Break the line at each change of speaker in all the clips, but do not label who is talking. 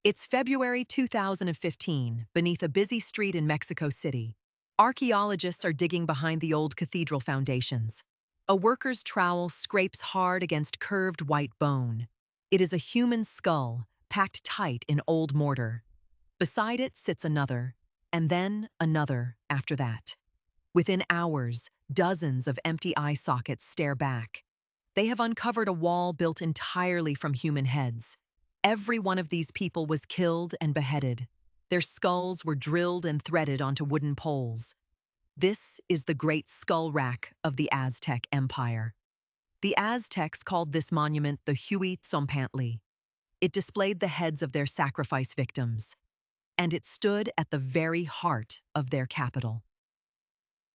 It's February 2015, beneath a busy street in Mexico City. Archaeologists are digging behind the old cathedral foundations. A worker's trowel scrapes hard against curved white bone. It is a human skull, packed tight in old mortar. Beside it sits another, and then another after that. Within hours, dozens of empty eye sockets stare back. They have uncovered a wall built entirely from human heads. Every one of these people was killed and beheaded. Their skulls were drilled and threaded onto wooden poles. This is the great skull rack of the Aztec Empire. The Aztecs called this monument the Huey Tzompantli. It displayed the heads of their sacrifice victims, and it stood at the very heart of their capital.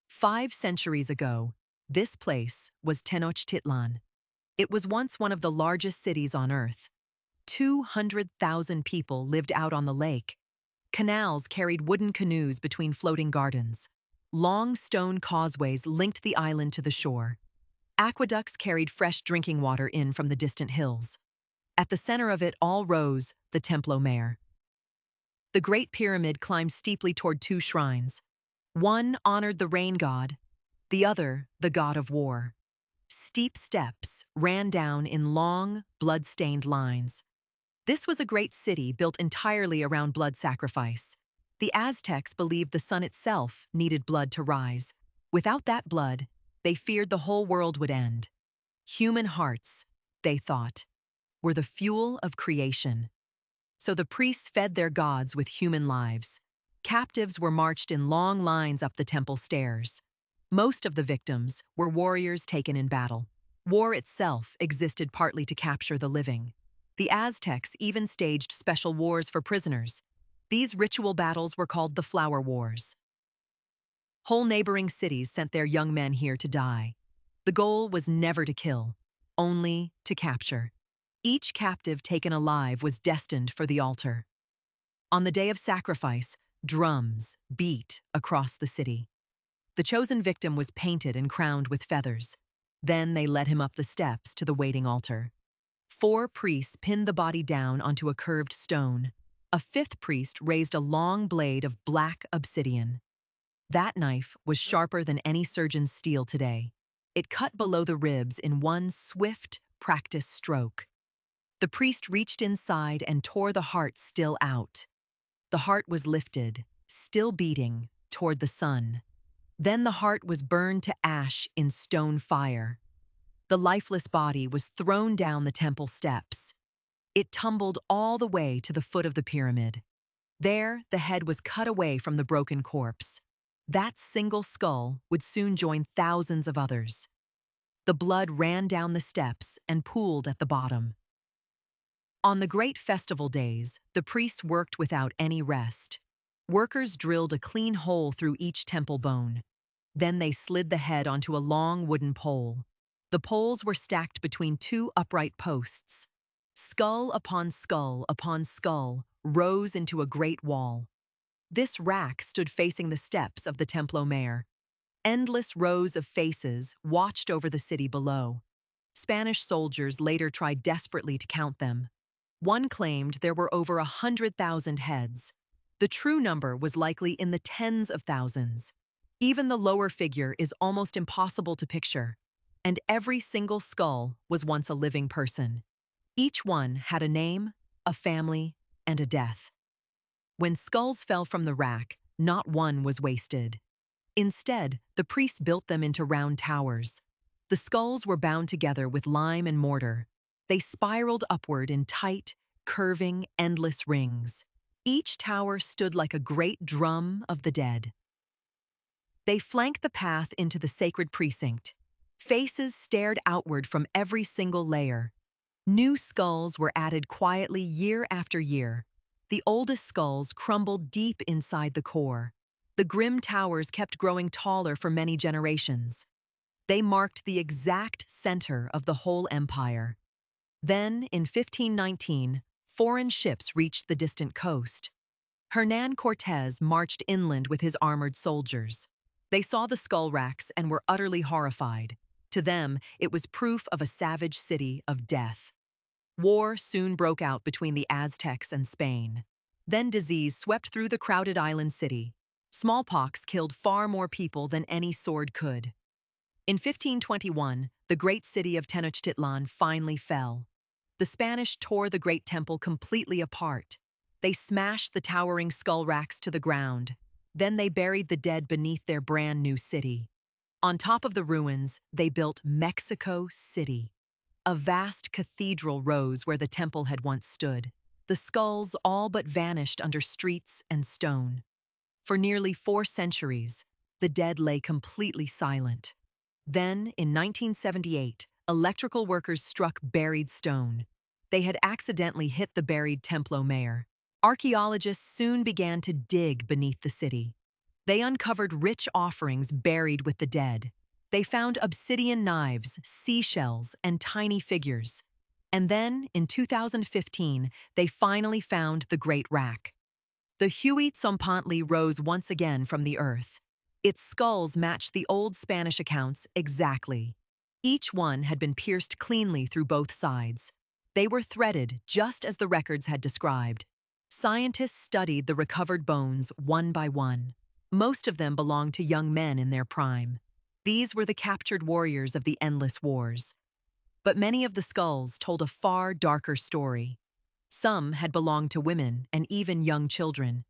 5 centuries ago, this place was Tenochtitlan. It was once one of the largest cities on Earth. 200,000 people lived out on the lake. Canals carried wooden canoes between floating gardens. Long stone causeways linked the island to the shore. Aqueducts carried fresh drinking water in from the distant hills. At the center of it all rose the Templo Mayor. The Great Pyramid climbed steeply toward 2 shrines. One honored the rain god, the other the god of war. Steep steps ran down in long, blood-stained lines. This was a great city built entirely around blood sacrifice. The Aztecs believed the sun itself needed blood to rise. Without that blood, they feared the whole world would end. Human hearts, they thought, were the fuel of creation. So the priests fed their gods with human lives. Captives were marched in long lines up the temple stairs. Most of the victims were warriors taken in battle. War itself existed partly to capture the living. The Aztecs even staged special wars for prisoners. These ritual battles were called the Flower Wars. Whole neighboring cities sent their young men here to die. The goal was never to kill, only to capture. Each captive taken alive was destined for the altar. On the day of sacrifice, drums beat across the city. The chosen victim was painted and crowned with feathers. Then they led him up the steps to the waiting altar. 4 priests pinned the body down onto a curved stone. A 5th priest raised a long blade of black obsidian. That knife was sharper than any surgeon's steel today. It cut below the ribs in one swift, practiced stroke. The priest reached inside and tore the heart still out. The heart was lifted, still beating, toward the sun. Then the heart was burned to ash in stone fire. The lifeless body was thrown down the temple steps. It tumbled all the way to the foot of the pyramid. There, the head was cut away from the broken corpse. That single skull would soon join thousands of others. The blood ran down the steps and pooled at the bottom. On the great festival days, the priests worked without any rest. Workers drilled a clean hole through each temple bone. Then they slid the head onto a long wooden pole. The poles were stacked between 2 upright posts. Skull upon skull rose into a great wall. This rack stood facing the steps of the Templo Mayor. Endless rows of faces watched over the city below. Spanish soldiers later tried desperately to count them. One claimed there were over 100,000 heads. The true number was likely in the tens of thousands. Even the lower figure is almost impossible to picture. And every single skull was once a living person. Each one had a name, a family, and a death. When skulls fell from the rack, not one was wasted. Instead, the priests built them into round towers. The skulls were bound together with lime and mortar. They spiraled upward in tight, curving, endless rings. Each tower stood like a great drum of the dead. They flanked the path into the sacred precinct. Faces stared outward from every single layer. New skulls were added quietly year after year. The oldest skulls crumbled deep inside the core. The grim towers kept growing taller for many generations. They marked the exact center of the whole empire. Then, in 1519, foreign ships reached the distant coast. Hernan Cortés marched inland with his armored soldiers. They saw the skull racks and were utterly horrified. To them, it was proof of a savage city of death. War soon broke out between the Aztecs and Spain. Then disease swept through the crowded island city. Smallpox killed far more people than any sword could. In 1521, the great city of Tenochtitlan finally fell. The Spanish tore the great temple completely apart. They smashed the towering skull racks to the ground. Then they buried the dead beneath their brand new city. On top of the ruins, they built Mexico City. A vast cathedral rose where the temple had once stood. The skulls all but vanished under streets and stone. For nearly 4 centuries, the dead lay completely silent. Then, in 1978, electrical workers struck buried stone. They had accidentally hit the buried Templo Mayor. Archaeologists soon began to dig beneath the city. They uncovered rich offerings buried with the dead. They found obsidian knives, seashells, and tiny figures. And then, in 2015, they finally found the Great Rack. The Huey Tzompantli rose once again from the earth. Its skulls matched the old Spanish accounts exactly. Each one had been pierced cleanly through both sides. They were threaded just as the records had described. Scientists studied the recovered bones one by one. Most of them belonged to young men in their prime. These were the captured warriors of the endless wars. But many of the skulls told a far darker story. Some had belonged to women and even young children.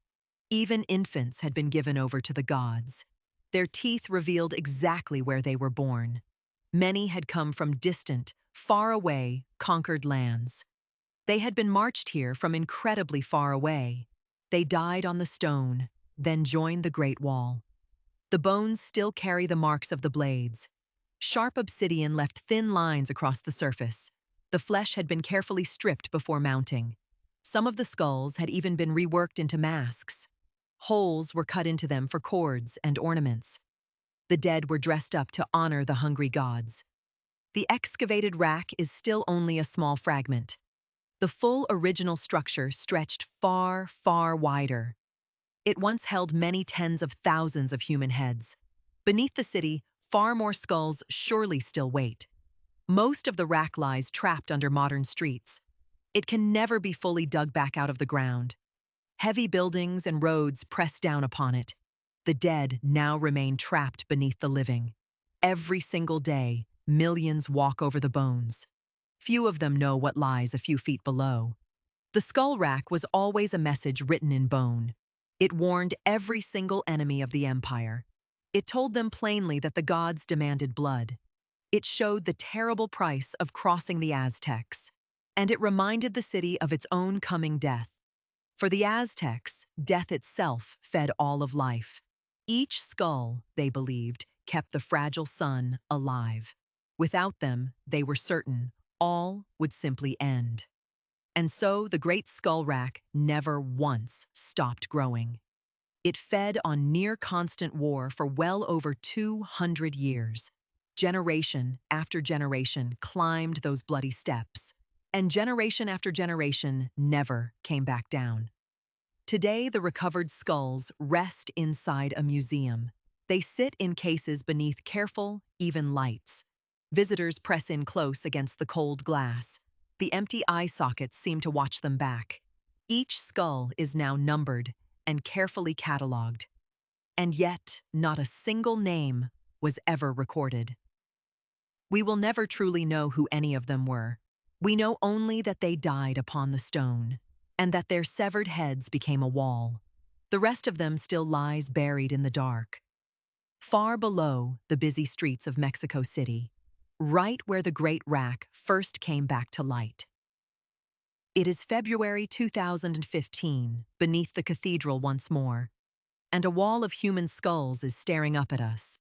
Even infants had been given over to the gods. Their teeth revealed exactly where they were born. Many had come from distant, far away, conquered lands. They had been marched here from incredibly far away. They died on the stone, then joined the Great Wall. The bones still carry the marks of the blades. Sharp obsidian left thin lines across the surface. The flesh had been carefully stripped before mounting. Some of the skulls had even been reworked into masks. Holes were cut into them for cords and ornaments. The dead were dressed up to honor the hungry gods. The excavated rack is still only a small fragment. The full original structure stretched far, far wider. It once held many tens of thousands of human heads. Beneath the city, far more skulls surely still wait. Most of the rack lies trapped under modern streets. It can never be fully dug back out of the ground. Heavy buildings and roads press down upon it. The dead now remain trapped beneath the living. Every single day, millions walk over the bones. Few of them know what lies a few feet below. The skull rack was always a message written in bone. It warned every single enemy of the empire. It told them plainly that the gods demanded blood. It showed the terrible price of crossing the Aztecs. And it reminded the city of its own coming death. For the Aztecs, death itself fed all of life. Each skull, they believed, kept the fragile sun alive. Without them, they were certain, all would simply end. And so the great skull rack never once stopped growing. It fed on near-constant war for well over 200 years. Generation after generation climbed those bloody steps, and generation after generation never came back down. Today, the recovered skulls rest inside a museum. They sit in cases beneath careful, even lights. Visitors press in close against the cold glass. The empty eye sockets seem to watch them back. Each skull is now numbered and carefully catalogued. And yet, not a single name was ever recorded. We will never truly know who any of them were. We know only that they died upon the stone, and that their severed heads became a wall. The rest of them still lies buried in the dark. Far below the busy streets of Mexico City, right where the Great Rack first came back to light. It is February 2015, beneath the cathedral once more, and a wall of human skulls is staring up at us.